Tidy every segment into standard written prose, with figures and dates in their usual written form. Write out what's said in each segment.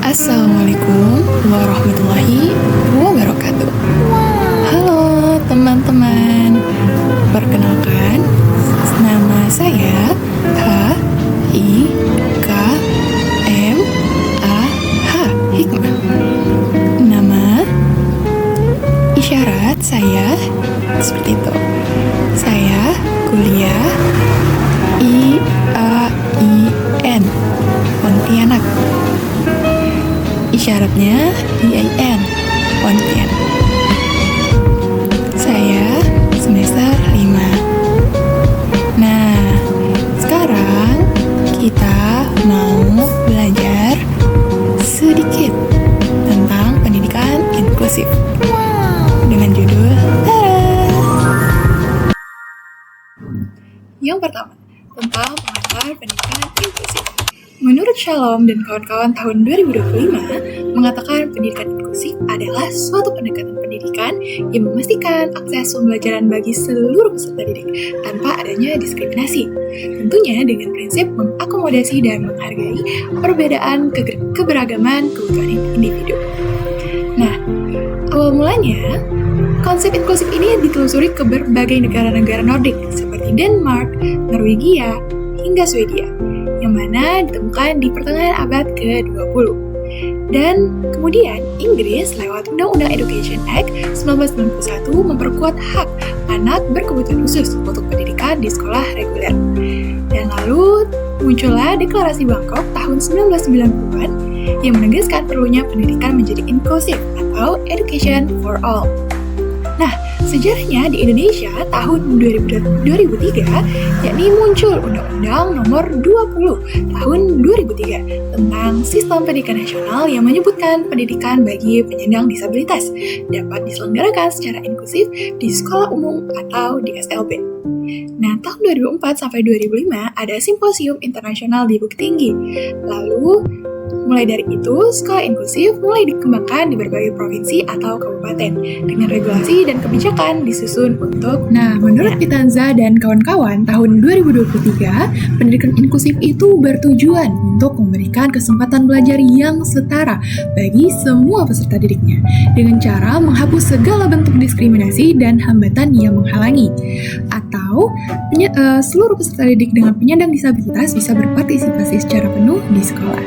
Assalamualaikum warahmatullahi wabarakatuh. Halo teman-teman, perkenalkan nama saya Hikmah. Hikmah. Nama isyarat saya seperti itu. Saya kuliah IAIN Pontianak. Isyaratnya IAIN Pontianak. Saya semester 5. Nah, sekarang kita mau belajar sedikit tentang pendidikan inklusif. Dengan judul Yang pertama, tentang pengantar pendidikan inklusif. Menurut Shalom dan kawan-kawan tahun 2025 mengatakan pendidikan inklusif adalah suatu pendekatan pendidikan yang memastikan akses pembelajaran bagi seluruh peserta didik tanpa adanya diskriminasi. Tentunya dengan prinsip mengakomodasi dan menghargai perbedaan keberagaman kebutuhan individu. Nah, awal mulanya, konsep inklusif ini ditelusuri ke berbagai negara-negara Nordik seperti Denmark, Norwegia, hingga Swedia, yang mana ditemukan di pertengahan abad ke-20. Dan kemudian Inggris lewat Undang-Undang Education Act 1991 memperkuat hak anak berkebutuhan khusus untuk pendidikan di sekolah reguler. Dan lalu muncullah Deklarasi Bangkok tahun 1990-an yang menegaskan perlunya pendidikan menjadi inklusif atau education for all. Nah, sejarahnya di Indonesia tahun 2003, yakni muncul Undang-Undang Nomor 20 tahun 2003 tentang Sistem Pendidikan Nasional yang menyebutkan pendidikan bagi penyandang disabilitas dapat diselenggarakan secara inklusif di sekolah umum atau di SLB. Nah, tahun 2004 sampai 2005 ada simposium internasional di Bukit Tinggi. Lalu, mulai dari itu, sekolah inklusif mulai dikembangkan di berbagai provinsi atau kabupaten dengan regulasi dan kebijakan disusun untuk. Nah, menurut Pitanza dan kawan-kawan, tahun 2023, pendidikan inklusif itu bertujuan untuk memberikan kesempatan belajar yang setara bagi semua peserta didiknya dengan cara menghapus segala bentuk diskriminasi dan hambatan yang menghalangi, atau seluruh peserta didik dengan penyandang disabilitas bisa berpartisipasi secara penuh di sekolah.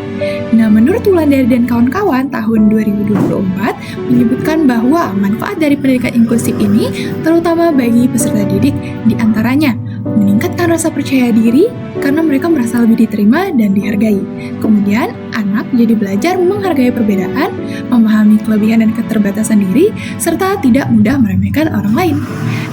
Nah, menurut Wulandari dan kawan-kawan, tahun 2024 menyebutkan bahwa manfaat dari pendidikan inklusif ini terutama bagi peserta didik diantaranya meningkatkan rasa percaya diri karena mereka merasa lebih diterima dan dihargai. Kemudian, anak jadi belajar menghargai perbedaan, memahami kelebihan dan keterbatasan diri, serta tidak mudah meremehkan orang lain.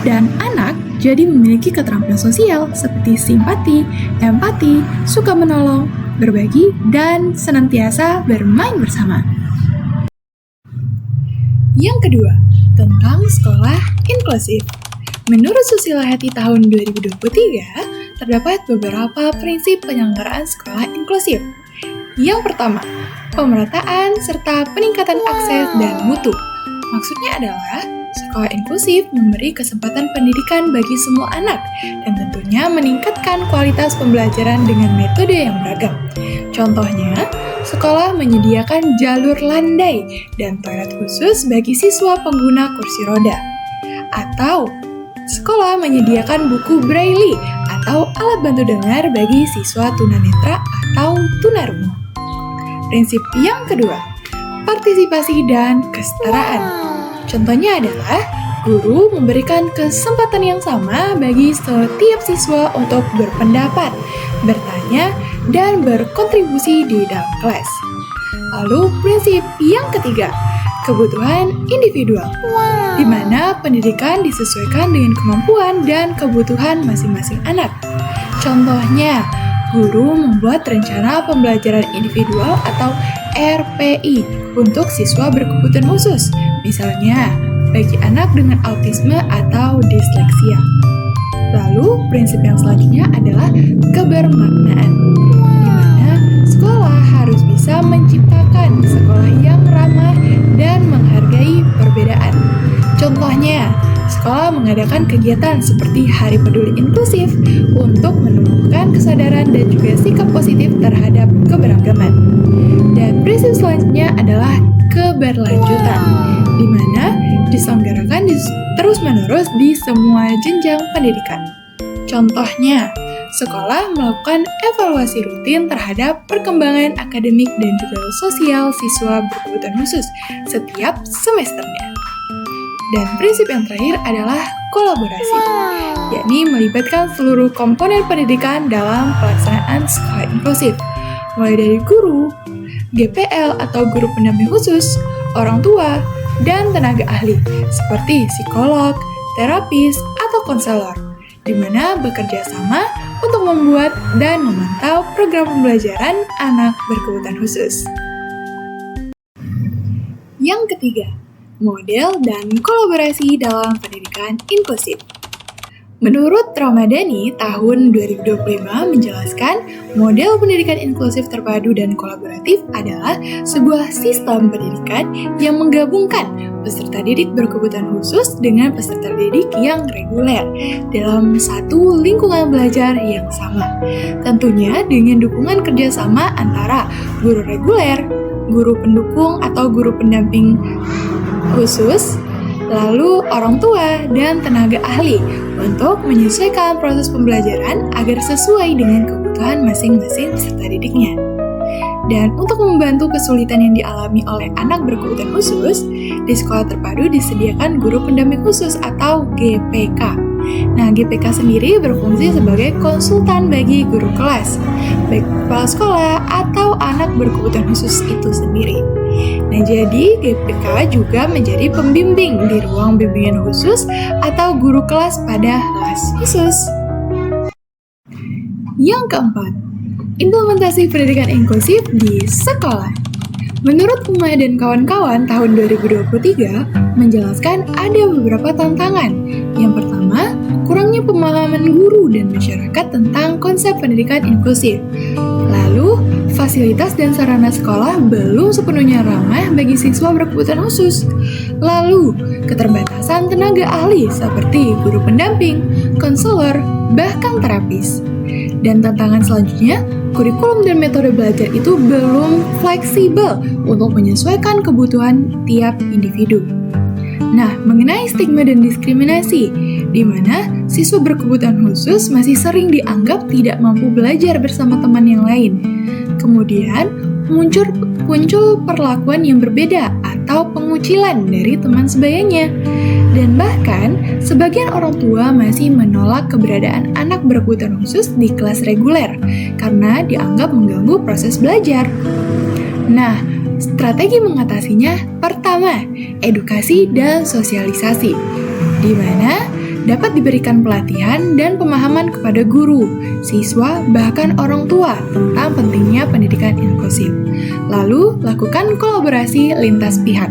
Dan anak jadi memiliki keterampilan sosial seperti simpati, empati, suka menolong, berbagi, dan senantiasa bermain bersama. Yang kedua, tentang sekolah inklusif. Menurut Susilo Heti tahun 2023, terdapat beberapa prinsip penyelenggaraan sekolah inklusif. Yang pertama, pemerataan serta peningkatan akses dan mutu. Maksudnya adalah sekolah inklusif memberi kesempatan pendidikan bagi semua anak dan tentunya meningkatkan kualitas pembelajaran dengan metode yang beragam. Contohnya, sekolah menyediakan jalur landai dan toilet khusus bagi siswa pengguna kursi roda. Atau, sekolah menyediakan buku braille atau alat bantu dengar bagi siswa tunanetra atau tunarungu. Prinsip yang kedua, partisipasi dan kesetaraan. Contohnya adalah guru memberikan kesempatan yang sama bagi setiap siswa untuk berpendapat, bertanya, dan berkontribusi di dalam kelas. Lalu prinsip yang ketiga, kebutuhan individual, di mana pendidikan disesuaikan dengan kemampuan dan kebutuhan masing-masing anak. Contohnya, guru membuat rencana pembelajaran individual atau RPI untuk siswa berkebutuhan khusus, misalnya bagi anak dengan autisme atau disleksia. Lalu, prinsip yang selanjutnya adalah kebermaknaan, di mana sekolah harus bisa menciptakan sekolah yang ramah dan menghargai perbedaan. Contohnya, sekolah sekolah mengadakan kegiatan seperti Hari Peduli Inklusif untuk menumbuhkan kesadaran dan juga sikap positif terhadap keberagaman. Dan prinsip selanjutnya adalah keberlanjutan, di mana diselenggarakan terus-menerus di semua jenjang pendidikan. Contohnya, sekolah melakukan evaluasi rutin terhadap perkembangan akademik dan juga sosial siswa berkebutuhan khusus setiap semesternya. Dan prinsip yang terakhir adalah kolaborasi, yakni melibatkan seluruh komponen pendidikan dalam pelaksanaan sekolah inklusif, mulai dari guru, GPL atau guru pendamping khusus, orang tua, dan tenaga ahli seperti psikolog, terapis, atau konselor, di mana bekerja sama untuk membuat dan memantau program pembelajaran anak berkebutuhan khusus. Yang ketiga, model dan kolaborasi dalam pendidikan inklusif. Menurut Ramadhani, tahun 2025 menjelaskan model pendidikan inklusif terpadu dan kolaboratif adalah sebuah sistem pendidikan yang menggabungkan peserta didik berkebutuhan khusus dengan peserta didik yang reguler dalam satu lingkungan belajar yang sama. Tentunya dengan dukungan kerjasama antara guru reguler, guru pendukung atau guru pendamping khusus, lalu orang tua dan tenaga ahli untuk menyesuaikan proses pembelajaran agar sesuai dengan kebutuhan masing-masing peserta didiknya. Dan untuk membantu kesulitan yang dialami oleh anak berkebutuhan khusus, di sekolah terpadu disediakan guru pendamping khusus atau GPK. Nah, GPK sendiri berfungsi sebagai konsultan bagi guru kelas, baik kepala sekolah atau anak berkebutuhan khusus itu sendiri. Nah, jadi GPK juga menjadi pembimbing di ruang bimbingan khusus atau guru kelas pada kelas khusus. Yang keempat, implementasi pendidikan inklusif di sekolah. Menurut Uma dan kawan-kawan, tahun 2023 menjelaskan ada beberapa tantangan. Yang pertama, kurangnya pemahaman guru dan masyarakat tentang konsep pendidikan inklusif. Lalu, fasilitas dan sarana sekolah belum sepenuhnya ramah bagi siswa berkebutuhan khusus. Lalu, keterbatasan tenaga ahli seperti guru pendamping, konselor, bahkan terapis. Dan tantangan selanjutnya, kurikulum dan metode belajar itu belum fleksibel untuk menyesuaikan kebutuhan tiap individu. Nah, mengenai stigma dan diskriminasi, di mana siswa berkebutuhan khusus masih sering dianggap tidak mampu belajar bersama teman yang lain. Kemudian, muncul perlakuan yang berbeda atau pengucilan dari teman sebayanya. Dan bahkan, sebagian orang tua masih menolak keberadaan anak berkebutuhan khusus di kelas reguler karena dianggap mengganggu proses belajar. Nah, strategi mengatasinya pertama, edukasi dan sosialisasi, di mana dapat diberikan pelatihan dan pemahaman kepada guru, siswa, bahkan orang tua tentang pentingnya pendidikan inklusif. Lalu, lakukan kolaborasi lintas pihak,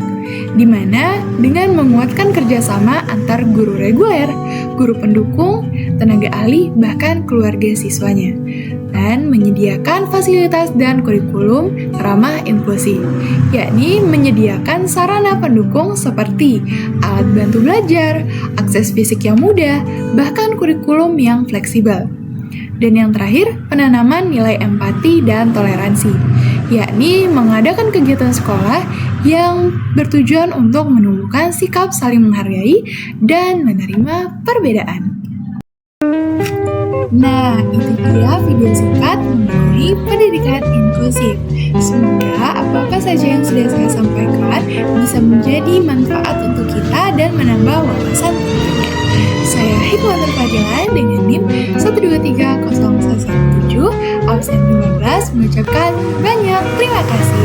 di mana dengan menguatkan kerjasama antar guru reguler, guru pendukung, tenaga ahli, bahkan keluarga siswanya, dan menyediakan fasilitas dan kurikulum ramah inklusi, yakni menyediakan sarana pendukung seperti alat bantu belajar, akses fisik yang mudah, bahkan kurikulum yang fleksibel. Dan yang terakhir, penanaman nilai empati dan toleransi, yakni mengadakan kegiatan sekolah yang bertujuan untuk menumbuhkan sikap saling menghargai dan menerima perbedaan. Nah, itu dia video singkat mengenai pendidikan inklusif. Semoga apa saja yang sudah saya sampaikan bisa menjadi manfaat untuk kita dan menambah wawasan tentunya. Saya Hikmah Fadilan dengan NIM 123017, absen 15, mengucapkan banyak terima kasih.